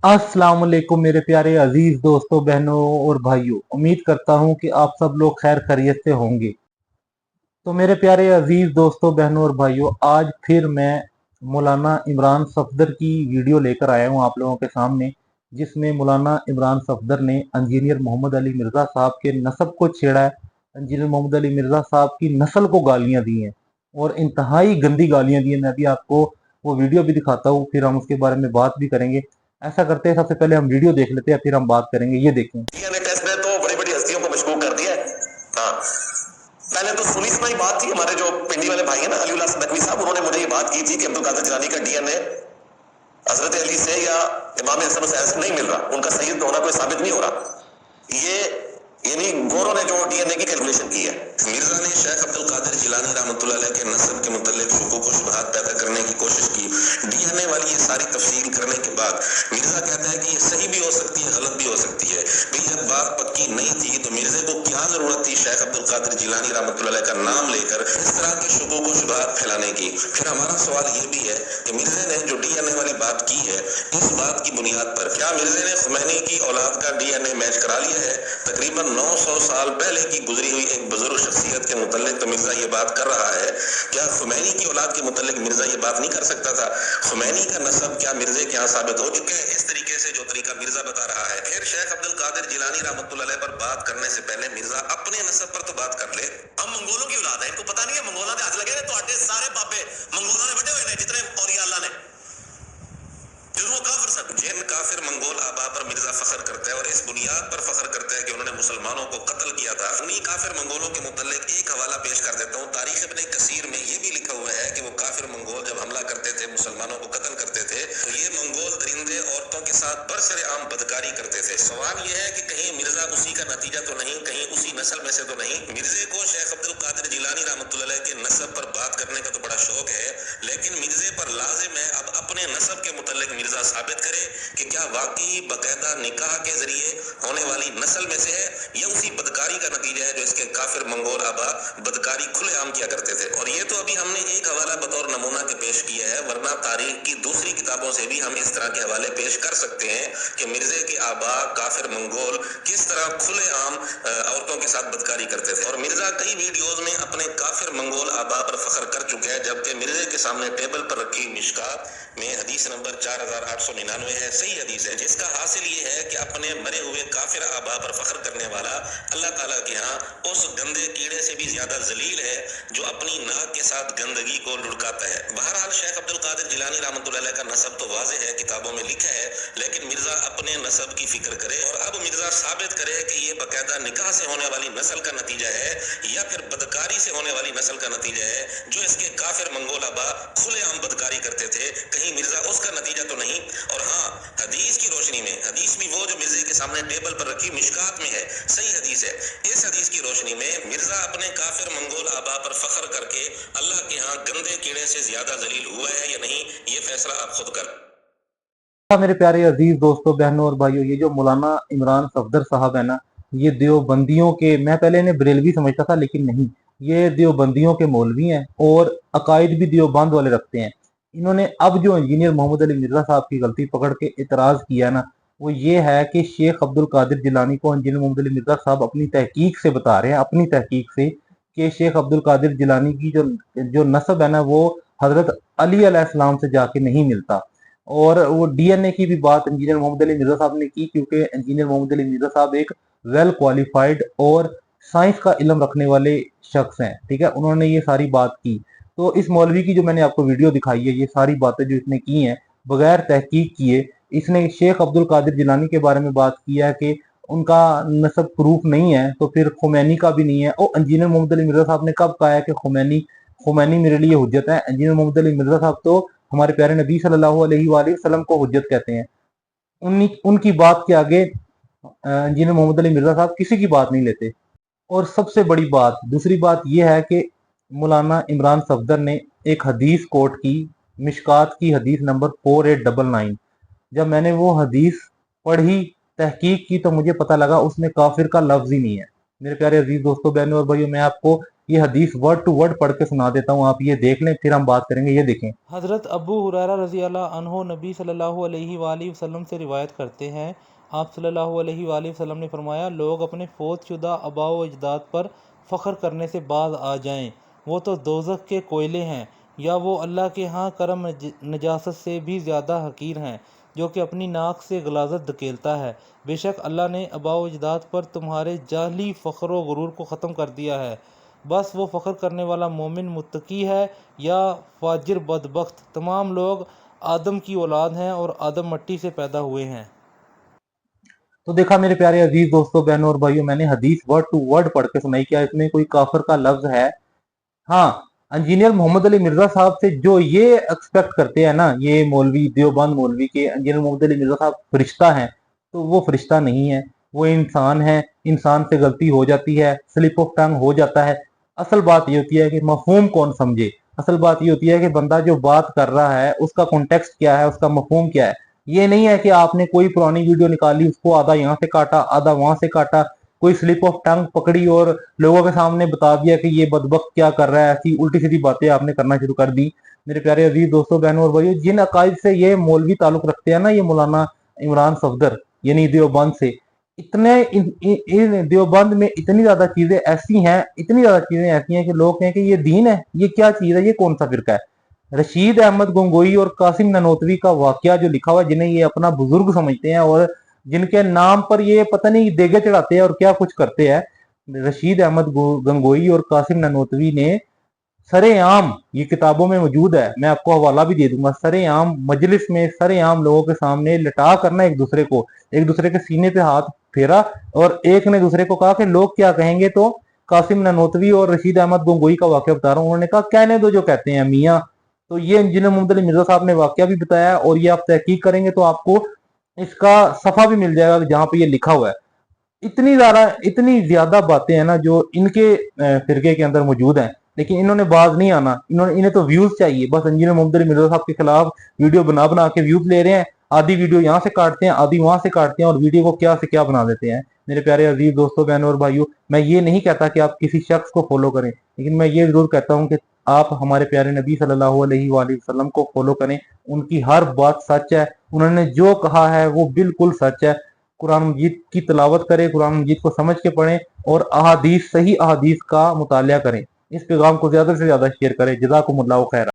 अस्सलाम वालेकुम मेरे प्यारे अजीज दोस्तों, बहनों और भाइयों। उम्मीद करता हूँ कि आप सब लोग खैर खैरियत से होंगे। तो मेरे प्यारे अजीज दोस्तों, बहनों और भाइयों, आज फिर मैं मौलाना इमरान सफदर की वीडियो लेकर आया हूँ आप लोगों के सामने, जिसमें मौलाना इमरान सफदर ने इंजीनियर मोहम्मद अली मिर्जा साहब के नस्ब को छेड़ा है। इंजीनियर मोहम्मद अली मिर्जा साहब की नस्ल को गालियां दी हैं और इंतहाई गंदी गालियां दी हैं। मैं भी आपको वो वीडियो भी दिखाता हूँ, फिर हम उसके बारे में बात भी करेंगे। ऐसा करते हैं, सबसे पहले हम वीडियो देख लेते हैं, फिर हम बात करेंगे। ये देखें। टेस्ट ने तो बड़ी बड़ी हस्तियों को मशकूक कर दिया है। हाँ, पहले तो सुनी सुनाई बात थी। हमारे जो पिंडी वाले भाई है ना, अली नकवी साहब, उन्होंने मुझे ये बात की थी कि अब्दुल कादिर जिलानी का डीएनए हजरत अली से या इमाम हसन हुसैन से नहीं मिल रहा, उनका सैयद होना कोई साबित नहीं हो रहा। ये यानी गोरों ने जो डीएनए की कैलकुलेशन की है। मिर्जा ने शेख अब्दुल कादिर जिलानी रहमतुल्लाह अलैह के नस्ब के मुतल्लिक शुकूक व शुबहात पैदा करने की कोशिश की। डीएनए वाली ये सारी तफसील करने के बाद मिर्जा कहता है कि ये सही भी हो सकती है, गलत भी हो सकती है। भाई जब बात पक्की नहीं थी तो मिर्जे को क्या जरूरत थी शेख अब्दुल कादिर जिलानी रहमतुल्लाह अलैह का नाम लेकर इस तरह के शुकूक व शुबहात फैलाने की। फिर हमारा सवाल ये भी है कि मिर्जे ने जो डीएनए वाली बात की है, इस बात की बुनियाद पर क्या मिर्जे ने खुमैनी की औलाद का डीएनए मैच करा लिया है? तकरीबन 900 साल पहले की गुजरी हुई एक बुजुर्ग शख्सियत के मुतल्लिक तो मिर्जा ये बात कर रहा है। क्या खुमैनी की औलाद के मुतल्लिक मिर्जा ये बात नहीं कर सकता था? खुमैनी का नस्ब क्या मिर्जे के यहाँ साबित हो चुका है? इस तरीके से जो तरीका मिर्जा बता रहा है। फिर शेख अब्दुल कादिर जिलानी रहमतुल्लाह अलैह पर बात करने से पहले मिर्जा अपने नस्ब पर तो बात कर ले। हम मंगोलों की औलाद है, इनको पता नहीं है मंगोलों के हाथ लगे तो आटे सारे बाबे मंगोलों ने बटे हुए ने, जितने औलिया अल्लाह ने। जिन काफिर मंगोल आबा पर मिर्जा फख्र करता है और इस बुनियाद पर फख्र करता है कि उन्होंने मुसलमानों को कत्ल किया था, उन्हीं काफिर मंगोलों के मुतल्लिक एक हवाला पेश कर देता हूँ। तारीख इब्ने कसीर में ये भी लिखा हुआ है कि वो काफिर मंगोल जब हमला करते थे, मुसलमानों को कत्ल करते थे, तो ये मंगोल दरिंदे औरतों के साथ बरसरेआम बदकारी करते थे। सवाल ये है कि कहीं मिर्जा उसी का नतीजा तो नहीं, कहीं उसी नस्ल में से तो नहीं? मिर्जे को शेख अब्दुल कादिर जिलानी रहमतुल्लाह अलैह के नस्ब पर बात करने का तो बड़ा शौक है, लेकिन मिर्जे पर लाजिम है अब अपने नस्ब के मुतल्लिक मिर्जा साबित करे कि क्या वाकई बकायदा निकाह के जरिए होने वाली नस्ल में से है या उसी बदकारी का नतीजा है जो इसके काफिर मंगोल आबा बदकारी खुलेआम किया करते थे। और ये तो अभी हमने एक हवाला बतौर नमूना के पेश किया है, वरना तारीख की दूसरी किताबों से भी हम इस तरह के हवाले पेश कर सकते हैं कि मिर्जे के आबा काफिर मंगोल किस तरह खुलेआम औरतों के साथ बदकारी करते थे। और मिर्जा कई वीडियोज में अपने काफिर मंगोल आबा पर फख्र कर चुके हैं, जबकि मिर्जे के सामने टेबल पर रखी मिशकात में हदीस नंबर 4899 है, सही हदीस है, जिसका हासिल ये है कि अपने मरे हुए काफिर आबा पर फख्र करने वाला अल्लाह ताला के यहाँ उस गंदे कीड़े से भी ज्यादा जलील है जो अपनी नाक के साथ गंदगी को लुढ़काता है। बहरहाल शेख अब्दुल कादिर जिलानी रहमतुल्लाह अलैह का नस्ब तो वाज़ेह है, किताबों में लिखा है, लेकिन मिर्जा अपने नस्ब की फिक्र करे और अब मिर्जा साबित करे कि ये बाकायदा निकाह से होने वाली नस्ल का नतीजा है या फिर बदकारी से होने वाली नस्ल का नतीजा है जो इसके काफिर मंगोल आबा खुलेआम बदकारी करते थे। कहीं मिर्जा उसका नतीजा तो नहीं? और हाँ, हदीस की रोशनी में, हदीस भी वो जो मिर्जे के सामने टेबल पर रखी मिशकात में है, सही हदीस है, इस हदीस की रोशनी में मिर्जा अपने काफिर मंगोल आबा पर फख्र करके अल्लाह के यहाँ गंदे कीड़े से ज्यादा जलील हुआ है या नहीं, ये फैसला आप खुद कर। मेरे प्यारे अजीज दोस्तों, बहनों और भाइयों, ये जो मौलाना इमरान सफदर साहब है ना, ये देवबंदियों के, मैं पहले इन्हें बरेलवी समझता था लेकिन नहीं, ये देवबंदियों के मौलवी हैं और अकायद भी देवबंद वाले रखते हैं। इन्होंने अब जो इंजीनियर मोहम्मद अली मिर्जा साहब की गलती पकड़ के इतराज किया ना, वो ये है कि शेख अब्दुल कादिर जिलानी को इंजीनियर मोहम्मद अली मिर्जा साहब अपनी तहकीक से बता रहे हैं, अपनी तहकीक से, कि शेख अब्दुल कादिर जिलानी की जो जो नस्ब है ना, वो हजरत अली अलैहिस्सलाम से जाके नहीं मिलता। और वो डीएनए की भी बात इंजीनियर मोहम्मद अली मिर्जा साहब ने की, क्योंकि इंजीनियर मोहम्मद अली मिर्जा साहब एक वेल क्वालिफाइड और साइंस का इल्म रखने वाले शख्स हैं। ठीक है, उन्होंने ये सारी बात की। तो इस मौलवी की जो मैंने आपको वीडियो दिखाई है, ये सारी बातें जो इसने की हैं बगैर तहकीक किए, इसने शेख अब्दुल कादिर जिलानी के बारे में बात किया है कि उनका नसब प्रूफ नहीं है, तो फिर खुमैनी का भी नहीं है। और इंजीनियर मोहम्मद अली मिर्जा साहब ने कब कहा है कि खुमैनी खुमैनी मेरे लिए हुज्जत है? इंजीनियर मोहम्मद अली मिर्जा साहब तो हमारे प्यारे नबी सल्लल्लाहु अलैहि वसल्लम को हुज्जत कहते हैं। उनकी बात के आगे इंजीनियर मोहम्मद अली मिर्जा साहब किसी की बात नहीं लेते। और सबसे बड़ी बात, दूसरी बात यह है कि मौलाना इमरान सफदर ने एक हदीस कोट की, मिशकात की हदीस नंबर 4899। जब मैंने वो हदीस पढ़ी, तहकीक की, तो मुझे पता लगा उसमें काफिर का लफ्ज ही नहीं है। मेरे प्यारे अजीज दोस्तों, बहनों और भाइयों, मैं आपको یہ حدیث ورڈ ٹو ورڈ پڑھ کے سنا دیتا ہوں, آپ یہ دیکھ لیں, پھر ہم بات کریں گے. یہ دیکھیں. حضرت ابو ہریرہ رضی اللہ عنہ نبی صلی اللہ علیہ وآلہ وسلم سے روایت کرتے ہیں, آپ صلی اللہ علیہ وآلہ وسلم نے فرمایا, لوگ اپنے فوت شدہ آباء و اجداد پر فخر کرنے سے باز آ جائیں, وہ تو دوزخ کے کوئلے ہیں, یا وہ اللہ کے ہاں کرم نجاست سے بھی زیادہ حقیر ہیں, جو کہ اپنی ناک سے غلاظت دھکیلتا ہے. بے شک اللہ نے آباء و اجداد پر تمہارے جاہلی فخر و غرور کو ختم کر دیا ہے, بس وہ فخر کرنے والا مومن متقی ہے یا فاجر بدبخت. تمام لوگ آدم کی اولاد ہیں اور آدم مٹی سے پیدا ہوئے ہیں. تو دیکھا میرے پیارے عزیز دوستوں, بہنوں اور بھائیوں, میں نے حدیث ورڈ ٹو ورڈ پڑھ کے سنائی. کیا اس میں کوئی کافر کا لفظ ہے؟ ہاں, انجینئر محمد علی مرزا صاحب سے جو یہ ایکسپیکٹ کرتے ہیں نا, یہ مولوی دیوبند مولوی کے انجینئر محمد علی مرزا صاحب فرشتہ ہیں, تو وہ فرشتہ نہیں ہے, وہ انسان ہے. انسان سے غلطی ہو جاتی ہے, سلپ آف ٹنگ ہو جاتا ہے. اصل بات یہ ہوتی ہے کہ مفہوم کون سمجھے. اصل بات یہ ہوتی ہے کہ بندہ جو بات کر رہا ہے اس کا کانٹیکسٹ کیا ہے, اس کا مفہوم کیا ہے. یہ نہیں ہے کہ آپ نے کوئی پرانی ویڈیو نکالی, اس کو آدھا یہاں سے کاٹا آدھا وہاں سے کاٹا, کوئی سلپ آف ٹنگ پکڑی اور لوگوں کے سامنے بتا دیا کہ یہ بدبخت کیا کر رہا ہے. ایسی الٹی سیدھی باتیں آپ نے کرنا شروع کر دی. میرے پیارے عزیز دوستوں, بہنوں اور بھائیوں, جن عقائد سے یہ مولوی تعلق رکھتے ہیں نا, یہ مولانا عمران صفدر یعنی دیوبند سے, دیوبند میں اتنی زیادہ چیزیں ایسی ہیں کہ لوگ کہیں کہ یہ دین ہے, یہ کیا چیز ہے, یہ کون سا فرقہ ہے. رشید احمد گنگوئی اور قاسم نانوتوی کا واقعہ جو لکھا ہوا ہے, جنہیں یہ اپنا بزرگ سمجھتے ہیں اور جن کے نام پر یہ پتہ نہیں دیگے چڑھاتے ہیں اور کیا کچھ کرتے ہیں, رشید احمد گنگوئی اور قاسم نانوتوی نے سر عام, یہ کتابوں میں موجود ہے, میں آپ کو حوالہ بھی دے دوں گا, سر عام مجلس میں سر عام لوگوں کے سامنے لٹا کرنا ایک دوسرے کے سینے پہ ہاتھ پھیرا, اور ایک نے دوسرے کو کہا کہ لوگ کیا کہیں گے. تو قاسم نانوتوی اور رشید احمد گنگوئی کا واقعہ بتا رہا ہوں, انہوں نے کہا کہنے دو جو کہتے ہیں میاں. تو یہ انجینئر محمد علی مرزا صاحب نے واقعہ بھی بتایا, اور یہ آپ تحقیق کریں گے تو آپ کو اس کا صفحہ بھی مل جائے گا جہاں پہ یہ لکھا ہوا ہے. اتنی زیادہ باتیں ہیں نا جو ان کے فرقے کے اندر موجود ہیں, لیکن انہوں نے باز نہیں آنا. انہیں تو ویوز چاہیے, بس انجینئر محمد علی مرزا صاحب کے خلاف ویڈیو بنا کے ویوز لے رہے ہیں. آدھی ویڈیو یہاں سے کاٹتے ہیں, آدھی وہاں سے کاٹتے ہیں, اور ویڈیو کو کیا سے کیا بنا دیتے ہیں. میرے پیارے عزیز دوستوں, بہنوں اور بھائیوں, میں یہ نہیں کہتا کہ آپ کسی شخص کو فالو کریں, لیکن میں یہ ضرور کہتا ہوں کہ آپ ہمارے پیارے نبی صلی اللہ علیہ وآلہ وسلم کو فالو کریں. ان کی ہر بات سچ ہے, انہوں نے جو کہا ہے وہ بالکل سچ ہے. قرآن مجید کی تلاوت کریں, قرآن مجید کو سمجھ کے پڑھیں, اور صحیح احادیث کا مطالعہ کریں. اس پیغام کو زیادہ سے زیادہ شیئر کریں. جزاکم اللہ خیر.